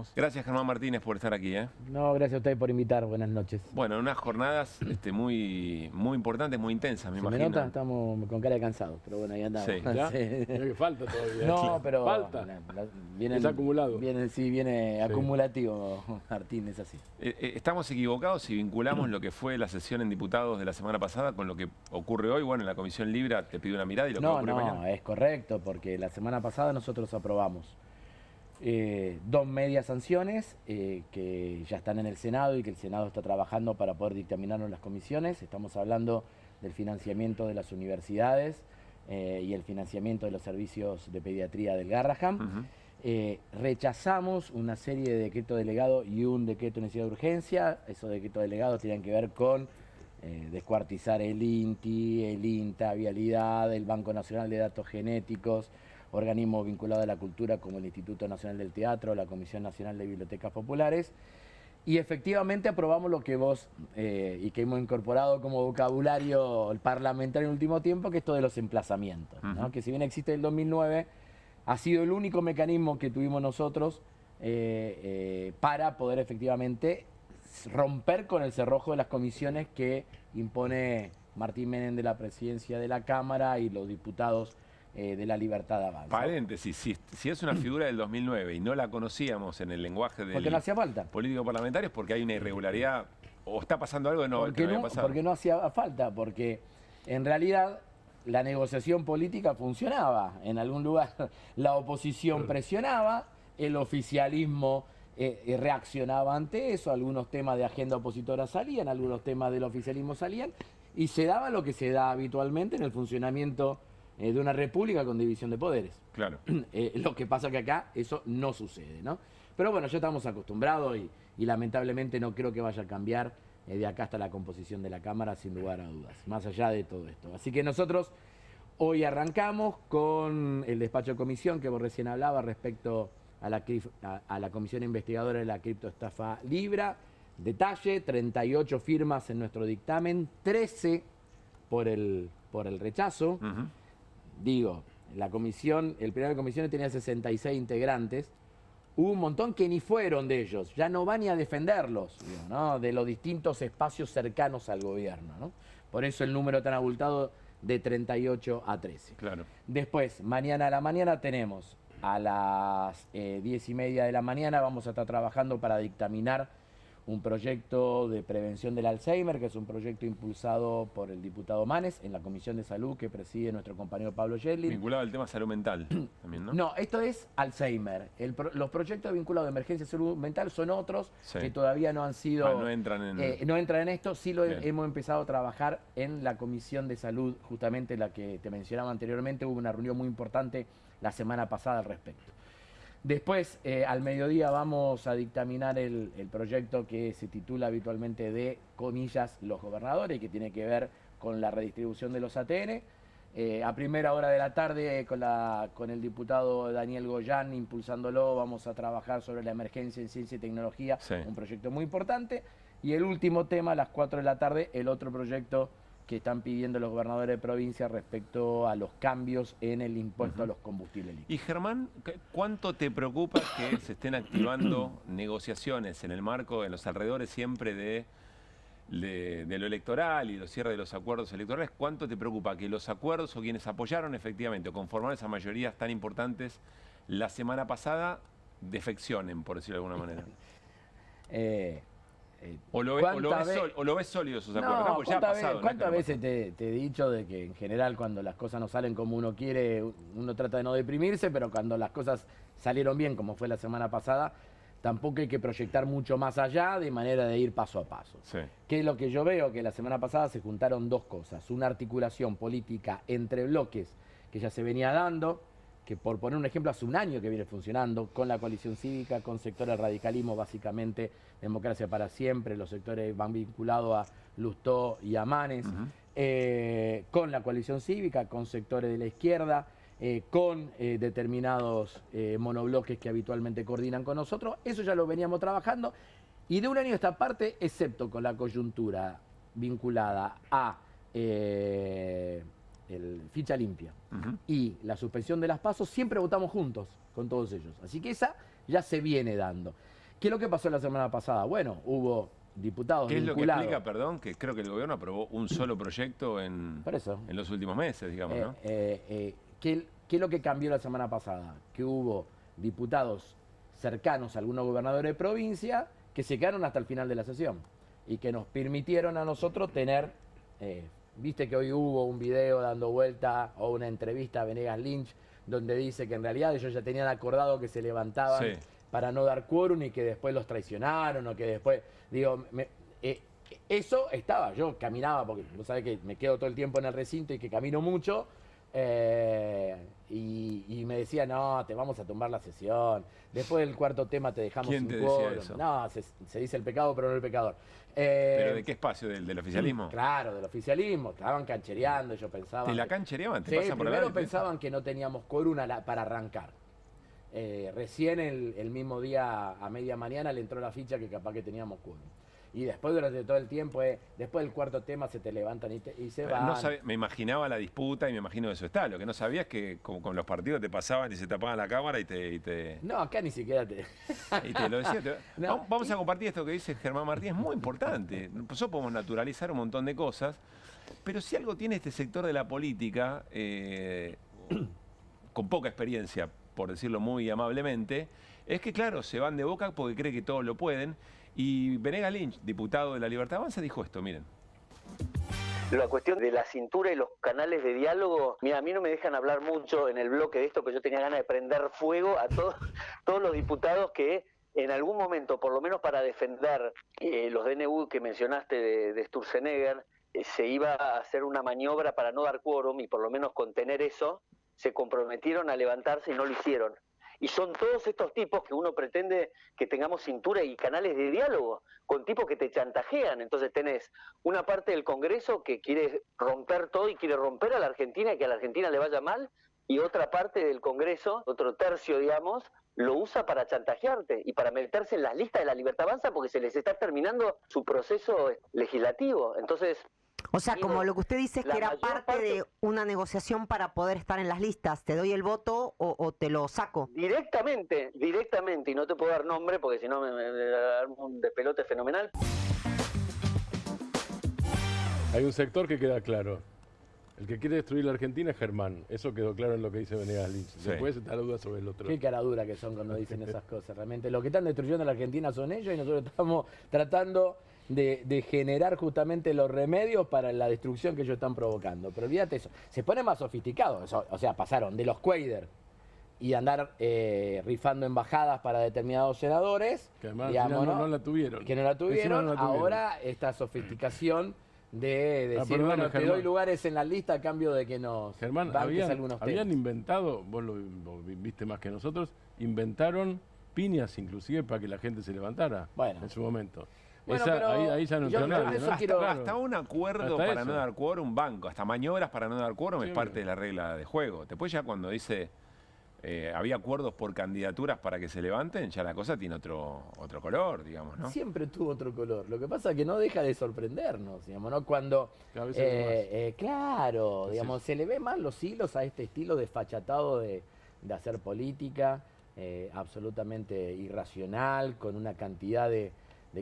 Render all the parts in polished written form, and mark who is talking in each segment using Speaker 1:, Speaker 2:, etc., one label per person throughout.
Speaker 1: estamos.
Speaker 2: Gracias, Germán Martínez, por estar aquí.
Speaker 3: No, gracias a ustedes por invitar. Buenas noches.
Speaker 2: Bueno, unas jornadas muy importantes, muy intensas, me imagino.
Speaker 3: ¿Me nota? Estamos con cara de cansados, pero bueno, ahí andamos.
Speaker 2: Sí.
Speaker 1: ¿Ya?
Speaker 3: Sí.
Speaker 1: Mira que falta todavía.
Speaker 3: No, pero
Speaker 1: Falta. Es acumulado.
Speaker 3: Viene acumulativo, Martín, es así.
Speaker 2: ¿Estamos equivocados si vinculamos lo que fue la sesión en diputados de la semana pasada con lo que ocurre hoy? Bueno, en la Comisión Libra te pido una mirada y lo que va a ocurrir mañana.
Speaker 3: Es correcto, porque la semana pasada nosotros aprobamos 2 medias sanciones que ya están en el Senado y que el Senado está trabajando para poder dictaminarlo en las comisiones. Estamos hablando del financiamiento de las universidades y el financiamiento de los servicios de pediatría del Garrahan. Rechazamos una serie de decretos delegados y un decreto de necesidad de urgencia. Esos decretos delegados tenían que ver con descuartizar el INTI, el INTA, Vialidad, el Banco Nacional de Datos Genéticos, organismos vinculados a la cultura como el Instituto Nacional del Teatro, la Comisión Nacional de Bibliotecas Populares. Y efectivamente aprobamos lo que vos y que hemos incorporado como vocabulario parlamentario en el último tiempo, que es esto de los emplazamientos, ¿no? Que si bien existe el 2009, ha sido el único mecanismo que tuvimos nosotros para poder efectivamente romper con el cerrojo de las comisiones que impone Martín Menem de la presidencia de la Cámara y los diputados de la Libertad de Avanza.
Speaker 2: Paréntesis, si es una figura del 2009 y no la conocíamos en el lenguaje del
Speaker 3: porque no hacía falta.
Speaker 2: político parlamentario, es porque hay una irregularidad o está pasando algo que no había pasado.
Speaker 3: Porque no hacía falta, porque en realidad la negociación política funcionaba. En algún lugar la oposición presionaba, el oficialismo reaccionaba ante eso, algunos temas de agenda opositora salían, algunos temas del oficialismo salían, y se daba lo que se da habitualmente en el funcionamiento de una república con división de poderes.
Speaker 2: Claro.
Speaker 3: Lo que pasa que acá eso no sucede, ¿no? Pero bueno, ya estamos acostumbrados y lamentablemente no creo que vaya a cambiar de acá hasta la composición de la Cámara, sin lugar a dudas, más allá de todo esto. Así que nosotros hoy arrancamos con el despacho de comisión que vos recién hablabas respecto a la comisión investigadora de la criptoestafa Libra. Detalle, 38 firmas en nuestro dictamen, 13 por el rechazo. Digo, la comisión, el pleno de comisiones tenía 66 integrantes, hubo un montón que ni fueron de ellos, ya no van ni a defenderlos, digo, ¿no? De los distintos espacios cercanos al gobierno, ¿no? Por eso el número tan abultado de 38 a 13.
Speaker 2: Claro.
Speaker 3: Después, mañana a la mañana tenemos a las 10:30 de la mañana, vamos a estar trabajando para dictaminar un proyecto de prevención del Alzheimer, que es un proyecto impulsado por el diputado Manes en la Comisión de Salud que preside nuestro compañero Pablo Yedlin.
Speaker 2: Vinculado al tema salud mental también, ¿no?
Speaker 3: No, esto es Alzheimer. Los proyectos vinculados a emergencia de salud mental son otros que todavía no han sido...
Speaker 2: no entran
Speaker 3: en esto. Sí lo hemos empezado a trabajar en la Comisión de Salud, justamente la que te mencionaba anteriormente. Hubo una reunión muy importante la semana pasada al respecto. Después, al mediodía, vamos a dictaminar el proyecto que se titula habitualmente de, comillas, los gobernadores, que tiene que ver con la redistribución de los ATN. A primera hora de la tarde, con el diputado Daniel Goyán impulsándolo, vamos a trabajar sobre la emergencia en ciencia y tecnología, un proyecto muy importante. Y el último tema, a las 4 de la tarde, el otro proyecto que están pidiendo los gobernadores de provincia respecto a los cambios en el impuesto a los combustibles líquidos.
Speaker 2: Y Germán, ¿cuánto te preocupa que se estén activando negociaciones en el marco, en los alrededores siempre de lo electoral y los cierres de los acuerdos electorales? ¿Cuánto te preocupa que los acuerdos o quienes apoyaron efectivamente o conformaron esas mayorías tan importantes la semana pasada defeccionen, por decirlo de alguna manera? ¿O lo ves sólido esos acuerdos?
Speaker 3: No,
Speaker 2: porque ya ha pasado,
Speaker 3: ¿cuántas veces te he dicho de que en general cuando las cosas no salen como uno quiere, uno trata de no deprimirse, pero cuando las cosas salieron bien, como fue la semana pasada, tampoco hay que proyectar mucho más allá de manera de ir paso a paso? ¿Qué es lo que yo veo? Que la semana pasada se juntaron dos cosas. Una articulación política entre bloques que ya se venía dando, que por poner un ejemplo, hace un año que viene funcionando, con la coalición cívica, con sectores del radicalismo, básicamente Democracia para Siempre, los sectores van vinculados a Lustó y a Manes, con la coalición cívica, con sectores de la izquierda, con determinados monobloques que habitualmente coordinan con nosotros. Eso ya lo veníamos trabajando, y de un año a esta parte, excepto con la coyuntura vinculada a el ficha limpia y la suspensión de las PASO, siempre votamos juntos con todos ellos. Así que esa ya se viene dando. ¿Qué es lo que pasó la semana pasada? Bueno, hubo diputados
Speaker 2: ¿Qué es lo que
Speaker 3: vinculados.
Speaker 2: explica, perdón, que creo que el gobierno aprobó un solo proyecto en los últimos meses, digamos, ¿no?
Speaker 3: ¿Qué es lo que cambió la semana pasada? Que hubo diputados cercanos a algunos gobernadores de provincia que se quedaron hasta el final de la sesión y que nos permitieron a nosotros tener, viste que hoy hubo un video dando vuelta o una entrevista a Venegas Lynch donde dice que en realidad ellos ya tenían acordado que se levantaban para no dar quórum y que después los traicionaron o que después, digo, eso estaba, yo caminaba, porque vos sabés que me quedo todo el tiempo en el recinto y que camino mucho, y me decía, no, te vamos a tumbar la sesión, después del cuarto tema te dejamos
Speaker 2: ¿Quién
Speaker 3: sin
Speaker 2: te decía
Speaker 3: quórum.
Speaker 2: eso?
Speaker 3: No, se dice el pecado pero no el pecador.
Speaker 2: ¿Pero de qué espacio? ¿Del oficialismo?
Speaker 3: Claro, del oficialismo, estaban canchereando, yo pensaba...
Speaker 2: ¿Te la canchereaban? ¿Te
Speaker 3: Sí,
Speaker 2: pasan por
Speaker 3: primero
Speaker 2: adelante?
Speaker 3: pensaban que no teníamos quórum para arrancar. Recién el mismo día a media mañana le entró la ficha que capaz que teníamos quórum. Y después durante todo el tiempo, después del cuarto tema se te levantan y se van.
Speaker 2: No me imaginaba la disputa y me imagino que eso está. Lo que no sabías es que con los partidos te pasaban y se te apagan la cámara y te...
Speaker 3: No, acá ni siquiera te...
Speaker 2: Y te lo decía.
Speaker 3: No.
Speaker 2: Vamos a compartir esto que dice Germán Martín, es muy importante. Nosotros podemos naturalizar un montón de cosas, pero si algo tiene este sector de la política, con poca experiencia, por decirlo muy amablemente, es que claro, se van de boca porque cree que todos lo pueden. Y Venegas Lynch, diputado de La Libertad Avanza, dijo esto, miren.
Speaker 4: La cuestión de la cintura y los canales de diálogo, mira, a mí no me dejan hablar mucho en el bloque de esto, que yo tenía ganas de prender fuego a todos los diputados que en algún momento, por lo menos para defender los DNU que mencionaste de Sturzenegger, se iba a hacer una maniobra para no dar quórum y por lo menos contener eso, se comprometieron a levantarse y no lo hicieron. Y son todos estos tipos que uno pretende que tengamos cintura y canales de diálogo, con tipos que te chantajean. Entonces tenés una parte del Congreso que quiere romper todo y quiere romper a la Argentina y que a la Argentina le vaya mal, y otra parte del Congreso, otro tercio, digamos, lo usa para chantajearte y para meterse en las listas de La Libertad Avanza porque se les está terminando su proceso legislativo. Entonces...
Speaker 5: O sea, como lo que usted dice es que era parte de una negociación para poder estar en las listas. ¿Te doy el voto o te lo saco?
Speaker 4: Directamente, y no te puedo dar nombre porque si no me armo un despelote fenomenal.
Speaker 1: Hay un sector que queda claro. El que quiere destruir la Argentina es Germán. Eso quedó claro en lo que dice Venegas Lynch.
Speaker 2: Sí.
Speaker 1: Después está la duda sobre el otro.
Speaker 3: Qué cara dura que son cuando dicen esas cosas. Realmente lo que están destruyendo la Argentina son ellos y nosotros estamos tratando de generar justamente los remedios para la destrucción que ellos están provocando. Pero olvídate eso. Se pone más sofisticado. O sea, pasaron de los Quader y andar rifando embajadas para determinados senadores.
Speaker 1: Que además
Speaker 3: digamos,
Speaker 1: no la tuvieron.
Speaker 3: Que no la tuvieron.
Speaker 1: Encima no la tuvieron.
Speaker 3: Ahora esta sofisticación de decir,
Speaker 1: perdón,
Speaker 3: bueno, te
Speaker 1: Germán.
Speaker 3: doy lugares en la lista a cambio de que nos
Speaker 1: Germán,
Speaker 3: banques algunos
Speaker 1: habían
Speaker 3: temas.
Speaker 1: inventado, vos lo viste más que nosotros, inventaron piñas inclusive para que la gente se levantara en su momento.
Speaker 3: Bueno,
Speaker 1: Esa,
Speaker 3: pero
Speaker 1: ahí ya no entró nadie, ¿no?
Speaker 2: Hasta un acuerdo
Speaker 1: Hasta
Speaker 2: para
Speaker 1: eso.
Speaker 2: no dar quórum, banco, hasta maniobras para no dar quórum
Speaker 1: Sí,
Speaker 2: es parte de la regla de juego. Después ya cuando dice había acuerdos por candidaturas para que se levanten, ya la cosa tiene otro color, digamos, ¿no?
Speaker 3: Siempre tuvo otro color. Lo que pasa es que no deja de sorprendernos, digamos, ¿no? Cuando,
Speaker 1: Cada vez se ve
Speaker 3: claro,
Speaker 1: Sí,
Speaker 3: digamos, se le ve más los hilos a este estilo desfachatado de hacer política, absolutamente irracional, con una cantidad de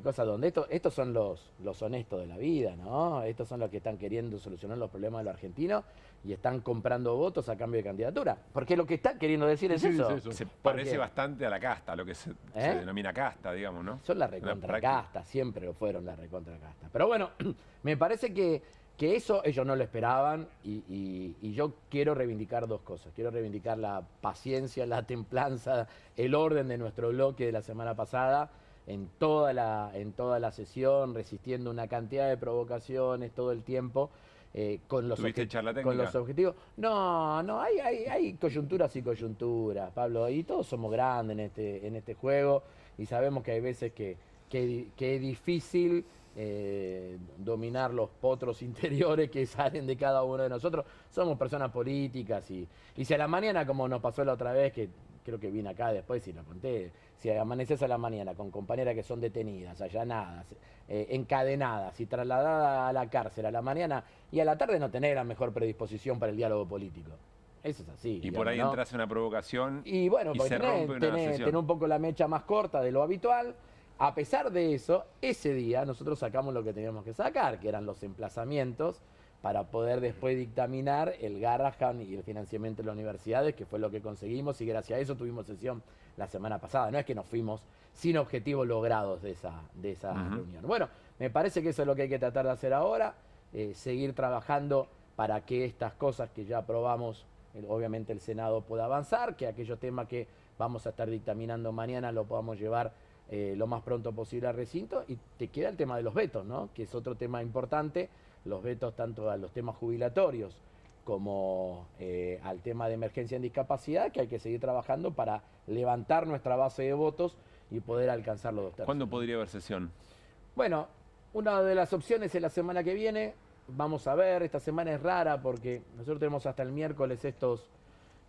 Speaker 3: cosas donde estos son los honestos de la vida, ¿no? Estos son los que están queriendo solucionar los problemas de los argentinos y están comprando votos a cambio de candidatura. Porque lo que está queriendo decir es
Speaker 1: Sí,
Speaker 3: eso.
Speaker 1: dice eso.
Speaker 2: Se
Speaker 3: Porque
Speaker 2: parece bastante a la casta, lo que se denomina casta, digamos, ¿no?
Speaker 3: son la
Speaker 2: Una
Speaker 3: recontracasta, siempre lo fueron la recontracasta. Pero bueno, me parece que eso ellos no lo esperaban y yo quiero reivindicar dos cosas. Quiero reivindicar la paciencia, la templanza, el orden de nuestro bloque de la semana pasada, en toda la sesión, resistiendo una cantidad de provocaciones todo el tiempo, con los objetivos. No, hay coyunturas y coyunturas, Pablo, y todos somos grandes en este juego y sabemos que hay veces que es difícil dominar los potros interiores que salen de cada uno de nosotros. Somos personas políticas y si a la mañana, como nos pasó la otra vez, que creo que vine acá después y lo conté, si amaneces a la mañana con compañeras que son detenidas, allanadas, encadenadas y trasladadas a la cárcel a la mañana y a la tarde, no tenés la mejor predisposición para el diálogo político. Eso es así.
Speaker 2: Y por ahí entras en una provocación
Speaker 3: y bueno, porque tener un poco la mecha más corta de lo habitual. A pesar de eso, ese día nosotros sacamos lo que teníamos que sacar, que eran los emplazamientos para poder después dictaminar el Garrahan y el financiamiento de las universidades, que fue lo que conseguimos, y gracias a eso tuvimos sesión la semana pasada. No es que nos fuimos sin objetivos logrados de esa reunión. Bueno, me parece que eso es lo que hay que tratar de hacer ahora, seguir trabajando para que estas cosas que ya aprobamos, obviamente el Senado pueda avanzar, que aquellos temas que vamos a estar dictaminando mañana lo podamos llevar lo más pronto posible al recinto. Y te queda el tema de los vetos, ¿no? Que es otro tema importante, los vetos tanto a los temas jubilatorios como al tema de emergencia en discapacidad, que hay que seguir trabajando para levantar nuestra base de votos y poder alcanzar los 2 tercios.
Speaker 2: ¿Cuándo podría haber sesión?
Speaker 3: Bueno, una de las opciones es la semana que viene. Vamos a ver, esta semana es rara porque nosotros tenemos hasta el miércoles estos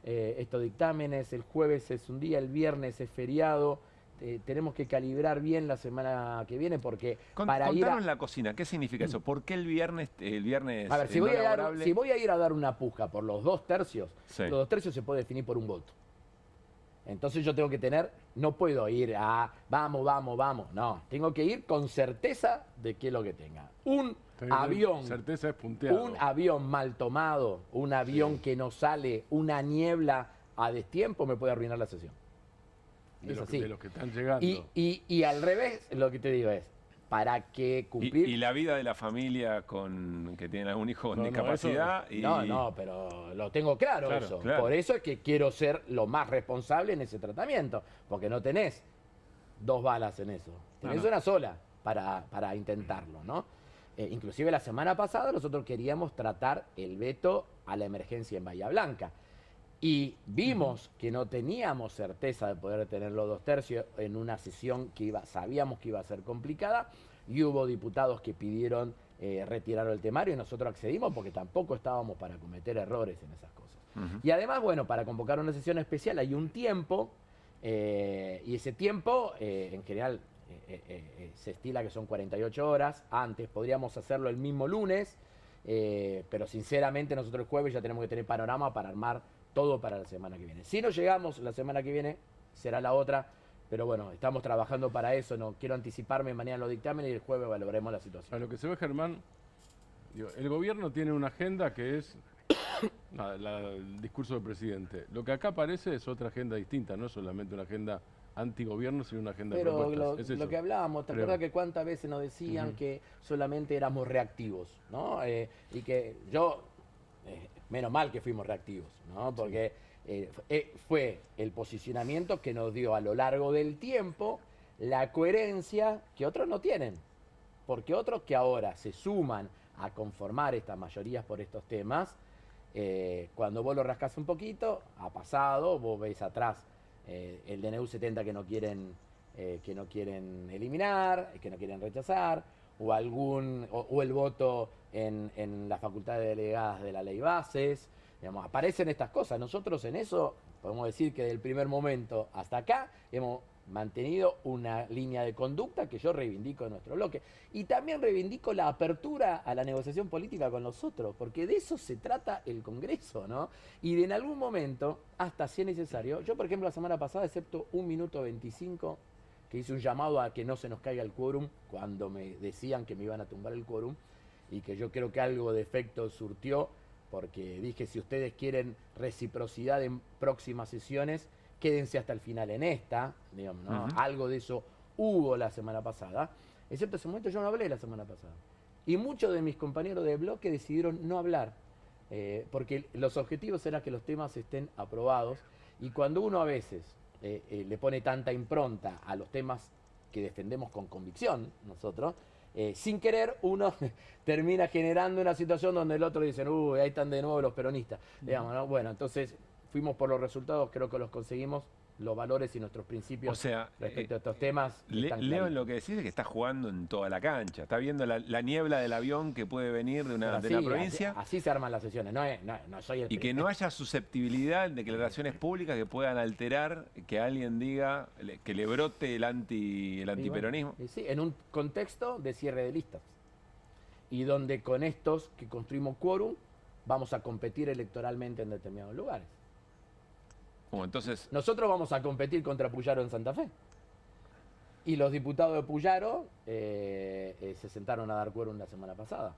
Speaker 3: dictámenes, el jueves es un día, el viernes es feriado. Tenemos que calibrar bien la semana que viene porque
Speaker 2: para ir a la cocina, ¿qué significa eso? ¿Por qué el viernes
Speaker 3: a ver, si voy a ir a dar una puja por los 2 tercios, sí, los 2 tercios se puede definir por un voto. Entonces yo tengo que no puedo ir a vamos, no, tengo que ir con certeza de qué es lo que tenga. Un avión,
Speaker 1: certeza es punteado.
Speaker 3: Un avión mal tomado, un avión que no sale, una niebla a destiempo me puede arruinar la sesión.
Speaker 1: De los que están llegando.
Speaker 3: Y al revés, lo que te digo es, para que cumplir...
Speaker 2: ¿Y la vida de la familia que tiene algún hijo con discapacidad?
Speaker 3: No, pero lo tengo claro eso. Claro. Por eso es que quiero ser lo más responsable en ese tratamiento, porque no tenés 2 balas en eso, tenés una sola para intentarlo, ¿no? Inclusive la semana pasada nosotros queríamos tratar el veto a la emergencia en Bahía Blanca. Y vimos que no teníamos certeza de poder tener los 2 tercios en una sesión que sabíamos que iba a ser complicada, y hubo diputados que pidieron retirar el temario y nosotros accedimos porque tampoco estábamos para cometer errores en esas cosas. Y además, bueno, para convocar una sesión especial hay un tiempo, y ese tiempo en general se estila que son 48 horas. Antes podríamos hacerlo el mismo lunes, pero sinceramente nosotros el jueves ya tenemos que tener panorama para armar todo para la semana que viene. Si no llegamos la semana que viene, será la otra, pero bueno, estamos trabajando para eso. No quiero anticiparme, mañana los dictámenes y el jueves valoraremos la situación.
Speaker 1: A lo que se ve, Germán, el gobierno tiene una agenda que es el discurso del presidente. Lo que acá aparece es otra agenda distinta, no es solamente una agenda antigobierno, sino una agenda de propuestas.
Speaker 3: Lo que hablábamos, ¿te acuerdas que cuántas veces nos decían que solamente éramos reactivos, ¿no? Y que menos mal que fuimos reactivos, ¿no? Porque fue el posicionamiento que nos dio a lo largo del tiempo la coherencia que otros no tienen. Porque otros que ahora se suman a conformar estas mayorías por estos temas, cuando vos lo rascás un poquito, ha pasado, vos ves atrás el DNU 70 que no quieren eliminar, que no quieren rechazar, o el voto en las facultades delegadas de la ley bases. Digamos, aparecen estas cosas. Nosotros en eso podemos decir que del primer momento hasta acá hemos mantenido una línea de conducta que yo reivindico en nuestro bloque. Y también reivindico la apertura a la negociación política con nosotros, porque de eso se trata el Congreso, ¿no? Y de en algún momento, hasta si es necesario, yo por ejemplo la semana pasada, excepto 1 minuto 25, que hice un llamado a que no se nos caiga el quórum cuando me decían que me iban a tumbar el quórum, y que yo creo que algo de efecto surtió, porque dije, si ustedes quieren reciprocidad en próximas sesiones, quédense hasta el final en esta, digamos, ¿no? Algo de eso hubo la semana pasada, excepto ese momento yo no hablé la semana pasada. Y muchos de mis compañeros de bloque decidieron no hablar, porque los objetivos eran que los temas estén aprobados, y cuando uno a veces le pone tanta impronta a los temas que defendemos con convicción nosotros, sin querer uno termina generando una situación donde el otro dice, ahí están de nuevo los peronistas. Digamos, ¿no? Bueno, entonces fuimos por los resultados, creo que los conseguimos, los valores y nuestros principios respecto a estos temas.
Speaker 2: Leo, en lo que decís es que está jugando en toda la cancha, está viendo la niebla del avión que puede venir de una provincia.
Speaker 3: Así se arman las sesiones, no soy el
Speaker 2: y que no haya susceptibilidad de declaraciones públicas que puedan alterar que alguien diga que le brote el antiperonismo.
Speaker 3: Sí, en un contexto de cierre de listas. Y donde con estos que construimos quórum, vamos a competir electoralmente en determinados lugares.
Speaker 2: Como entonces,
Speaker 3: Nosotros vamos a competir contra Puyaro en Santa Fe. Y los diputados de Puyaro se sentaron a dar quórum la semana pasada.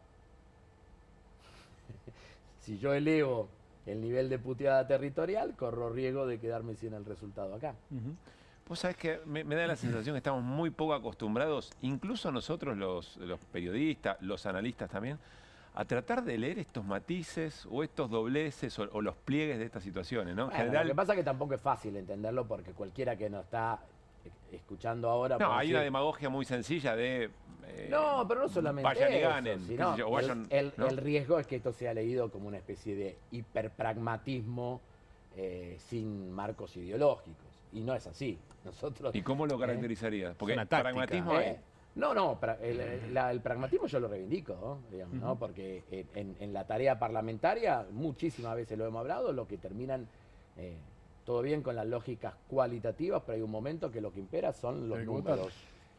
Speaker 3: Si yo elevo el nivel de puteada territorial, corro riesgo de quedarme sin el resultado acá.
Speaker 2: vos sabés que me da la sensación que estamos muy poco acostumbrados, incluso nosotros los periodistas, los analistas también, a tratar de leer estos matices o estos dobleces o los pliegues de estas situaciones, ¿no? En
Speaker 3: Bueno,
Speaker 2: general,
Speaker 3: lo que pasa es que tampoco es fácil entenderlo porque cualquiera que nos está escuchando ahora...
Speaker 2: no,
Speaker 3: puede
Speaker 2: hay
Speaker 3: decir,
Speaker 2: una demagogia muy sencilla de...
Speaker 3: no, pero no solamente
Speaker 2: vayan y
Speaker 3: eso,
Speaker 2: ganen, qué
Speaker 3: sino
Speaker 2: sé yo, o vayan, ¿no?
Speaker 3: el riesgo es que esto sea leído como una especie de hiperpragmatismo sin marcos ideológicos. Y no es así. Nosotros...
Speaker 2: ¿Y cómo lo caracterizarías? Porque
Speaker 6: una táctica.
Speaker 2: pragmatismo hay.
Speaker 3: No, el pragmatismo yo lo reivindico, ¿no? Digamos, ¿no? Porque en la tarea parlamentaria muchísimas veces lo hemos hablado, lo que terminan todo bien con las lógicas cualitativas, pero hay un momento que lo que impera son los
Speaker 1: Hay que votar.
Speaker 3: números.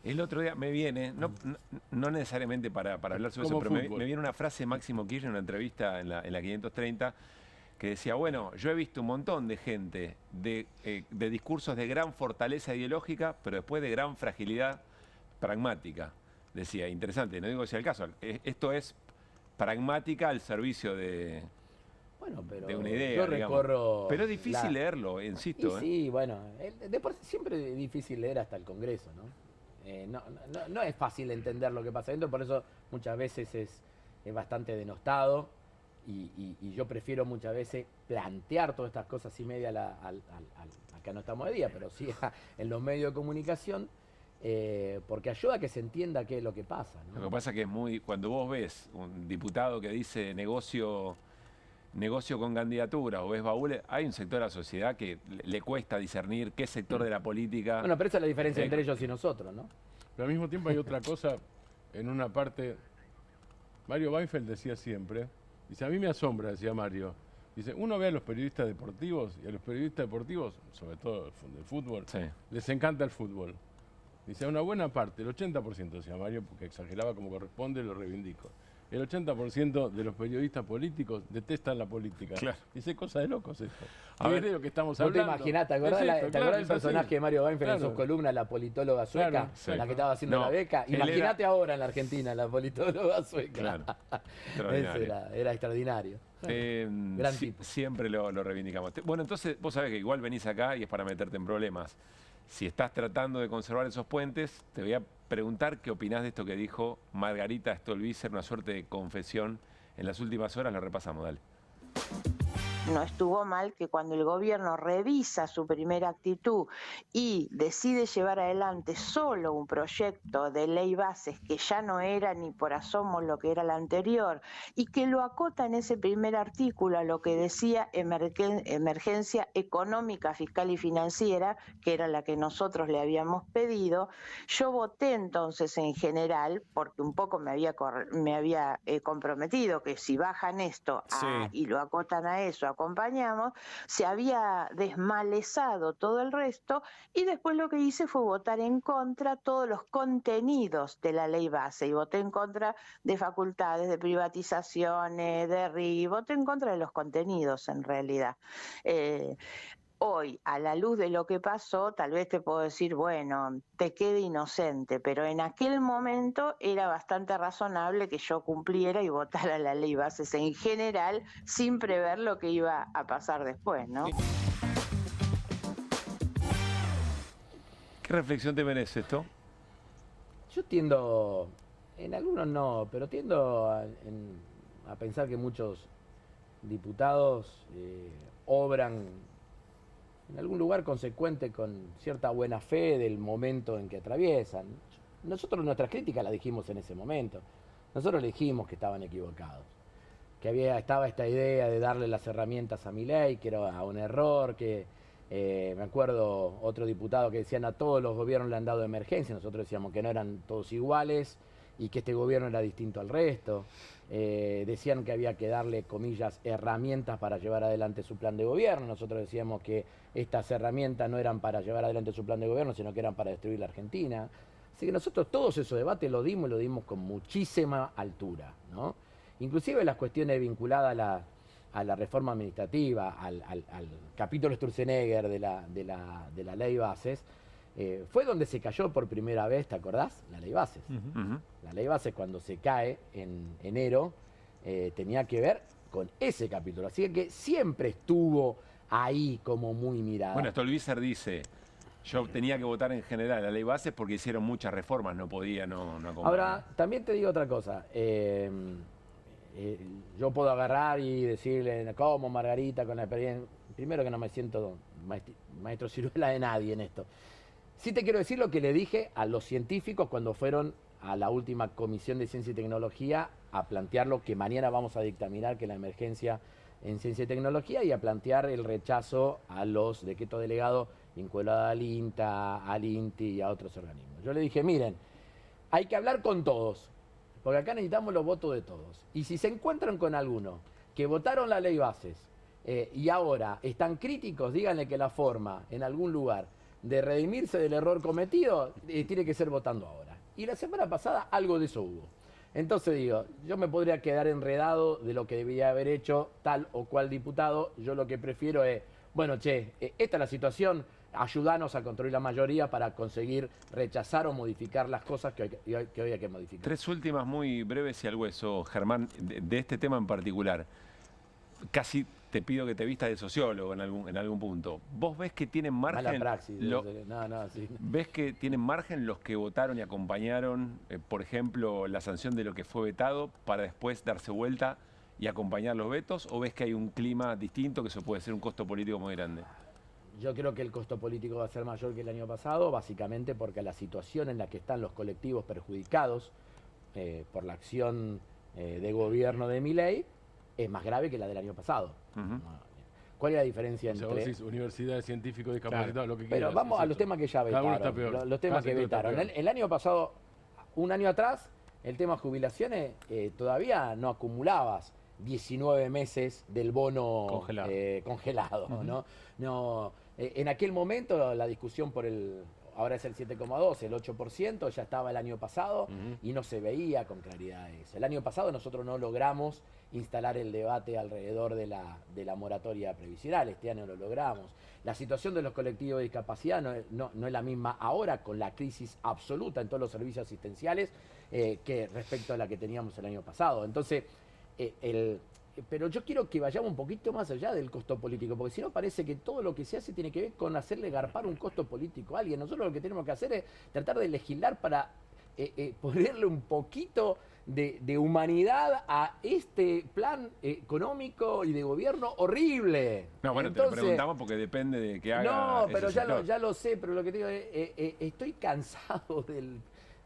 Speaker 2: El otro día me viene, no necesariamente para hablar sobre eso,
Speaker 1: Como
Speaker 2: pero me
Speaker 1: fútbol.
Speaker 2: viene una frase de Máximo Kirchner en una entrevista en la 530 que decía, bueno, yo he visto un montón de gente de discursos de gran fortaleza ideológica, pero después de gran fragilidad pragmática. Decía, interesante, no digo que sea el caso, esto es pragmática al servicio de
Speaker 3: Bueno, pero
Speaker 2: una idea,
Speaker 3: yo
Speaker 2: digamos.
Speaker 3: recorro...
Speaker 2: Pero es difícil leerlo, insisto.
Speaker 3: Sí, bueno, de por sí siempre es difícil leer hasta el Congreso, ¿no? No es fácil entender lo que pasa dentro, por eso muchas veces es bastante denostado y yo prefiero muchas veces plantear todas estas cosas así media acá no estamos de día, pero sí en los medios de comunicación, porque ayuda a que se entienda qué es lo que pasa, ¿no?
Speaker 2: Lo que pasa es que es muy, cuando vos ves un diputado que dice negocio con candidatura o ves baúles, hay un sector de la sociedad que le cuesta discernir qué sector de la política...
Speaker 3: Bueno, pero esa es la diferencia entre ellos y nosotros, ¿no?
Speaker 1: Pero al mismo tiempo hay otra cosa, en una parte, Mario Weinfeld decía siempre, dice, a mí me asombra, decía Mario, dice, uno ve a los periodistas deportivos y a los periodistas deportivos, sobre todo del fútbol,
Speaker 2: Sí.
Speaker 1: les encanta el fútbol. Dice, a una buena parte, el 80%, decía Mario, porque exageraba como corresponde, lo reivindico. El 80% de los periodistas políticos detestan la política.
Speaker 2: Claro.
Speaker 1: Dice, cosa de locos esto.
Speaker 2: A
Speaker 1: Es
Speaker 2: ver,
Speaker 1: de lo que estamos
Speaker 3: ¿No te
Speaker 1: hablando.
Speaker 3: imaginás? ¿Te
Speaker 1: Es
Speaker 3: acordás,
Speaker 1: esto,
Speaker 3: ¿te
Speaker 1: claro,
Speaker 3: acordás del
Speaker 1: es así.
Speaker 3: personaje de Mario Weinfeld en
Speaker 1: Claro.
Speaker 3: sus columnas, la politóloga sueca,
Speaker 1: Claro,
Speaker 2: sí.
Speaker 3: la que estaba haciendo
Speaker 2: No,
Speaker 3: la beca?
Speaker 2: él
Speaker 3: Imagínate ahora en la Argentina, la politóloga sueca.
Speaker 2: Claro,
Speaker 3: Eso
Speaker 2: extraordinario.
Speaker 3: era extraordinario. Gran tipo.
Speaker 2: Siempre lo reivindicamos. Bueno, entonces vos sabés que igual venís acá y es para meterte en problemas. Si estás tratando de conservar esos puentes, te voy a preguntar qué opinás de esto que dijo Margarita Stolbizer, una suerte de confesión en las últimas horas. Lo repasamos, dale.
Speaker 7: No estuvo mal que cuando el gobierno revisa su primera actitud y decide llevar adelante solo un proyecto de ley bases que ya no era ni por asomo lo que era la anterior y que lo acota en ese primer artículo a lo que decía emergencia económica, fiscal y financiera, que era la que nosotros le habíamos pedido, yo voté entonces en general, porque un poco me había comprometido que si bajan esto y lo acotan a eso, acompañamos, se había desmalezado todo el resto y después lo que hice fue votar en contra todos los contenidos de la ley base y voté en contra de facultades, de privatizaciones, de RI, voté en contra de los contenidos en realidad. Hoy, a la luz de lo que pasó, tal vez te puedo decir, bueno, te quede inocente, pero en aquel momento era bastante razonable que yo cumpliera y votara la ley bases en general, sin prever lo que iba a pasar después, ¿no?
Speaker 2: ¿Qué reflexión te merece esto?
Speaker 3: Yo tiendo, en algunos no, pero tiendo a pensar que muchos diputados obran en algún lugar consecuente con cierta buena fe del momento en que atraviesan. Nosotros nuestras críticas las dijimos en ese momento. Nosotros le dijimos que estaban equivocados, que estaba esta idea de darle las herramientas a Milei, que era un error, que me acuerdo otro diputado que decían a todos los gobiernos le han dado emergencia, nosotros decíamos que no eran todos iguales y que este gobierno era distinto al resto. Decían que había que darle, comillas, herramientas para llevar adelante su plan de gobierno. Nosotros decíamos que estas herramientas no eran para llevar adelante su plan de gobierno, sino que eran para destruir la Argentina. Así que nosotros todos esos debates lo dimos con muchísima altura, ¿no? Inclusive las cuestiones vinculadas a la reforma administrativa, al capítulo Sturzenegger de la ley bases, fue donde se cayó por primera vez, ¿te acordás? La ley bases. La ley bases cuando se cae en enero tenía que ver con ese capítulo. Así que siempre estuvo ahí como muy mirada.
Speaker 2: Bueno, Stolbizer dice, yo tenía que votar en general la ley bases porque hicieron muchas reformas, no podía no acompañar.
Speaker 3: Ahora, también te digo otra cosa. Yo puedo agarrar y decirle, ¿cómo Margarita con la experiencia? Primero que no me siento maestro ciruela de nadie en esto. Sí te quiero decir lo que le dije a los científicos cuando fueron a la última Comisión de Ciencia y Tecnología a plantear lo que mañana vamos a dictaminar, que es la emergencia en Ciencia y Tecnología, y a plantear el rechazo a los decretos delegados vinculados al INTA, al INTI y a otros organismos. Yo le dije, miren, hay que hablar con todos, porque acá necesitamos los votos de todos. Y si se encuentran con alguno que votaron la ley bases y ahora están críticos, díganle que la forma en algún lugar de redimirse del error cometido tiene que ser votando ahora. Y la semana pasada algo de eso hubo. Entonces digo, yo me podría quedar enredado de lo que debía haber hecho tal o cual diputado. Yo lo que prefiero es, bueno, esta es la situación, ayúdanos a construir la mayoría para conseguir rechazar o modificar las cosas que hoy hay que modificar.
Speaker 2: 3 últimas muy breves y al hueso, Germán, de este tema en particular. Casi te pido que te vistas de sociólogo en algún punto. ¿Vos ves que tienen margen?
Speaker 3: Mala praxis. Sí.
Speaker 2: ¿Ves que tienen margen los que votaron y acompañaron, por ejemplo, la sanción de lo que fue vetado para después darse vuelta y acompañar los vetos? ¿O ves que hay un clima distinto, que eso puede ser un costo político muy grande?
Speaker 3: Yo creo que el costo político va a ser mayor que el año pasado, básicamente porque la situación en la que están los colectivos perjudicados por la acción de gobierno de Milei es más grave que la del año pasado. ¿Cuál es la diferencia entre...?
Speaker 1: Vos decís universidades, científicos, discapacitados, lo que quieras.
Speaker 3: Pero vamos a los temas que ya vetaron. Los temas que vetaron. El año pasado, un año atrás, el tema jubilaciones, todavía no acumulabas 19 meses del bono congelado. ¿No? En aquel momento la discusión por ahora es el 7,2, el 8%, ya estaba el año pasado y no se veía con claridad eso. El año pasado nosotros no logramos instalar el debate alrededor de la moratoria previsional, este año lo logramos. La situación de los colectivos de discapacidad no es la misma ahora, con la crisis absoluta en todos los servicios asistenciales que respecto a la que teníamos el año pasado. Entonces, pero yo quiero que vayamos un poquito más allá del costo político, porque si no parece que todo lo que se hace tiene que ver con hacerle garpar un costo político a alguien. Nosotros lo que tenemos que hacer es tratar de legislar para ponerle un poquito de humanidad a este plan económico y de gobierno horrible.
Speaker 2: No, bueno, entonces, te lo preguntamos porque depende de que haga.
Speaker 3: No, pero ya lo sé, pero lo que te digo es, estoy cansado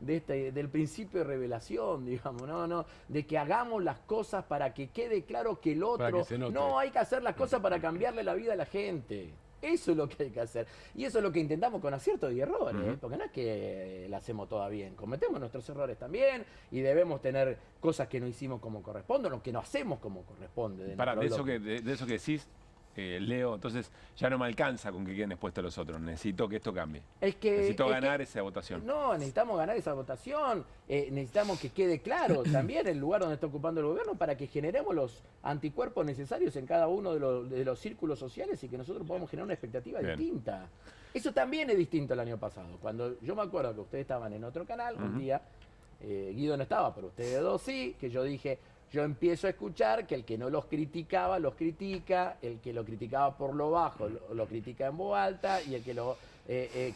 Speaker 3: del principio de revelación, digamos, no, de que hagamos las cosas para que quede claro que el otro, no, hay que hacer las cosas para cambiarle la vida a la gente. Eso es lo que hay que hacer. Y eso es lo que intentamos con aciertos y errores, porque no es que la hacemos toda bien. Cometemos nuestros errores también y debemos tener cosas que no hicimos como corresponde, o que no hacemos como corresponde.
Speaker 2: De eso que decís, Leo, entonces ya no me alcanza con que queden expuestos los otros. Necesito que esto cambie. Necesito ganar esa votación.
Speaker 3: No, necesitamos ganar esa votación. Necesitamos que quede claro también el lugar donde está ocupando el gobierno para que generemos los anticuerpos necesarios en cada uno de los círculos sociales y que nosotros podamos generar una expectativa distinta. Eso también es distinto al año pasado. Cuando yo me acuerdo que ustedes estaban en otro canal, un día, Guido no estaba, pero ustedes dos sí, que yo dije... Yo empiezo a escuchar que el que no los criticaba, los critica, el que lo criticaba por lo bajo, lo critica en voz alta, y el que lo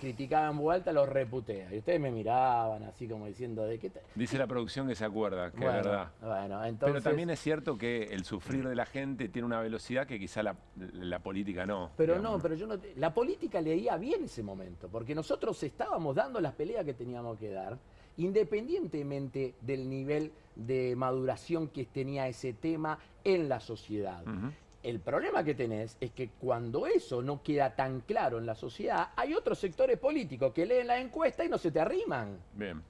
Speaker 3: criticaba en voz alta, los reputea. Y ustedes me miraban así como diciendo, ¿de qué
Speaker 2: Dice la producción que se acuerda, que es verdad.
Speaker 3: Bueno, entonces...
Speaker 2: Pero también es cierto que el sufrir de la gente tiene una velocidad que quizá la política no.
Speaker 3: Pero digamos. No, pero yo no... La política leía bien ese momento, porque nosotros estábamos dando las peleas que teníamos que dar, independientemente del nivel de maduración que tenía ese tema en la sociedad. El problema que tenés es que cuando eso no queda tan claro en la sociedad, hay otros sectores políticos que leen la encuesta y no se te arriman.
Speaker 2: Bien.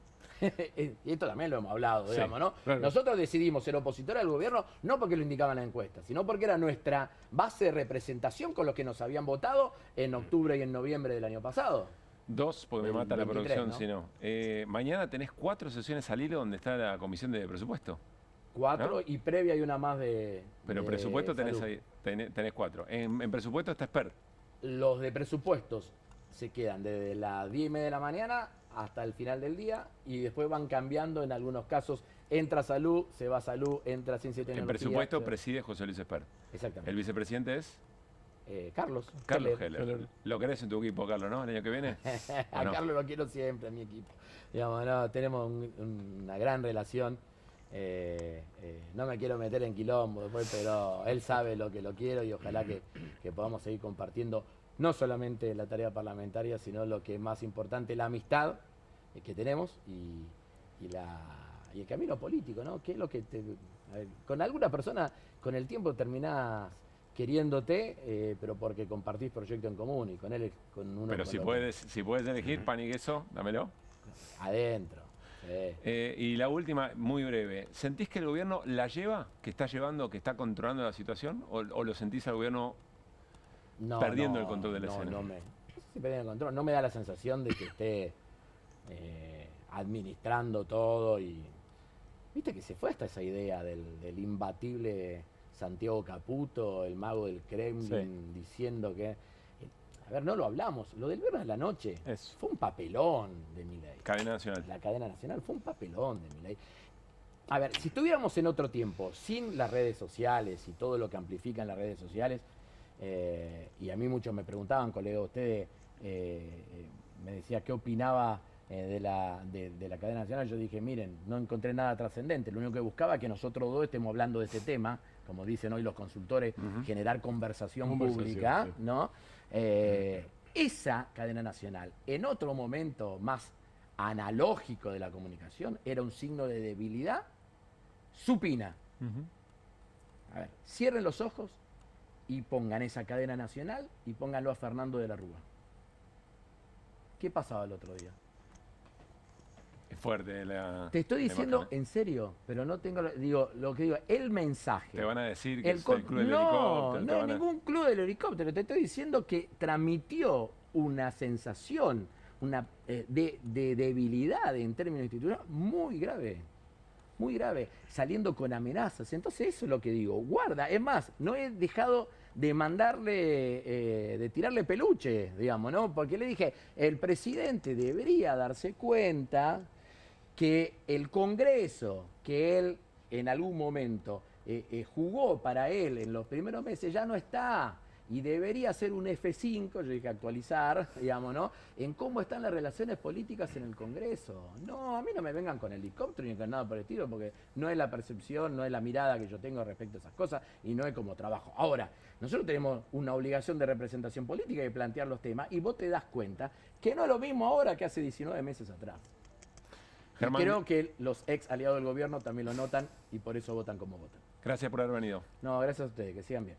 Speaker 3: Y esto también lo hemos hablado, digamos, ¿no?
Speaker 1: Claro.
Speaker 3: Nosotros decidimos ser opositores al gobierno no porque lo indicaban la encuesta, sino porque era nuestra base de representación con los que nos habían votado en octubre y en noviembre del año pasado.
Speaker 2: 2, porque me mata
Speaker 3: 23,
Speaker 2: la producción,
Speaker 3: ¿no?
Speaker 2: si no. Mañana tenés 4 sesiones al hilo donde está la comisión de presupuesto.
Speaker 3: 4
Speaker 2: ¿no?
Speaker 3: y previa hay una más de.
Speaker 2: Pero
Speaker 3: de
Speaker 2: presupuesto tenés
Speaker 3: salud.
Speaker 2: ahí, tenés 4. En presupuesto está expert.
Speaker 3: Los de presupuestos se quedan desde las 10:30 de la mañana hasta el final del día y después van cambiando en algunos casos. Entra salud, se va salud, entra ciencia y tecnología.
Speaker 2: En presupuesto
Speaker 3: se-
Speaker 2: preside José Luis Espert.
Speaker 3: Exactamente.
Speaker 2: El vicepresidente es
Speaker 3: Carlos.
Speaker 2: Carlos
Speaker 3: Heller.
Speaker 2: Heller. ¿Lo querés en tu equipo, Carlos, no? El año que viene.
Speaker 3: A
Speaker 2: ¿O no?
Speaker 3: Carlos lo quiero siempre, a mi equipo. Digamos, no, tenemos una gran relación. No me quiero meter en quilombo después, pero él sabe lo que lo quiero y ojalá que podamos seguir compartiendo no solamente la tarea parlamentaria, sino lo que es más importante, la amistad que tenemos y el camino político, ¿no? Que es lo que a ver, con alguna persona con el tiempo terminás queriéndote, pero porque compartís proyecto en común y con él, con uno.
Speaker 2: Pero
Speaker 3: con
Speaker 2: si
Speaker 3: otro.
Speaker 2: puedes elegir pan y queso, dámelo.
Speaker 3: Adentro. Sí.
Speaker 2: Y la última, muy breve. ¿Sentís que el gobierno la lleva, que está llevando, que está controlando la situación? ¿O lo sentís al gobierno
Speaker 3: No,
Speaker 2: perdiendo el control de la escena?
Speaker 3: No sé si perdiendo el control. No me da la sensación de que esté administrando todo y. Viste que se fue hasta esa idea del imbatible Santiago Caputo, el mago del Kremlin, diciendo que. A ver, no lo hablamos. Lo del viernes de la noche
Speaker 2: Eso.
Speaker 3: fue un papelón de Milei.
Speaker 2: Cadena Nacional.
Speaker 3: La cadena nacional fue un papelón de Milei. A ver, si estuviéramos en otro tiempo, sin las redes sociales y todo lo que amplifican las redes sociales, y a mí muchos me preguntaban, colega, usted me decía qué opinaba de la cadena nacional. Yo dije, miren, no encontré nada trascendente. Lo único que buscaba es que nosotros dos estemos hablando de este tema, como dicen hoy los consultores, generar conversación pública,
Speaker 1: sí.
Speaker 3: ¿no? Esa cadena nacional, en otro momento más analógico de la comunicación, era un signo de debilidad supina. A ver, cierren los ojos y pongan esa cadena nacional y pónganlo a Fernando de la Rúa. ¿Qué pasaba el otro día?
Speaker 2: Es fuerte la.
Speaker 3: Te estoy
Speaker 2: la
Speaker 3: diciendo
Speaker 2: imagen, ¿eh?
Speaker 3: en serio, pero no tengo, lo que digo, el mensaje.
Speaker 2: Te van a decir que es
Speaker 3: co-
Speaker 2: el club del
Speaker 3: no,
Speaker 2: helicóptero.
Speaker 3: no es ningún club del helicóptero. Te estoy diciendo que transmitió una sensación de debilidad en términos institucionales muy grave. Muy grave, saliendo con amenazas. Entonces eso es lo que digo, guarda. Es más, no he dejado de mandarle, de tirarle peluche, digamos, ¿no? Porque le dije, el presidente debería darse cuenta que el Congreso, que él en algún momento jugó para él en los primeros meses, ya no está. Y debería ser un F5, yo dije actualizar, digamos, ¿no? En cómo están las relaciones políticas en el Congreso. No, a mí no me vengan con helicóptero ni con nada por el estilo, porque no es la percepción, no es la mirada que yo tengo respecto a esas cosas y no es como trabajo. Ahora, nosotros tenemos una obligación de representación política y de plantear los temas, y vos te das cuenta que no es lo mismo ahora que hace 19 meses atrás.
Speaker 2: Germán,
Speaker 3: Creo que los ex aliados del gobierno también lo notan y por eso votan como votan.
Speaker 2: gracias por haber venido.
Speaker 3: No, gracias a ustedes, que sigan bien.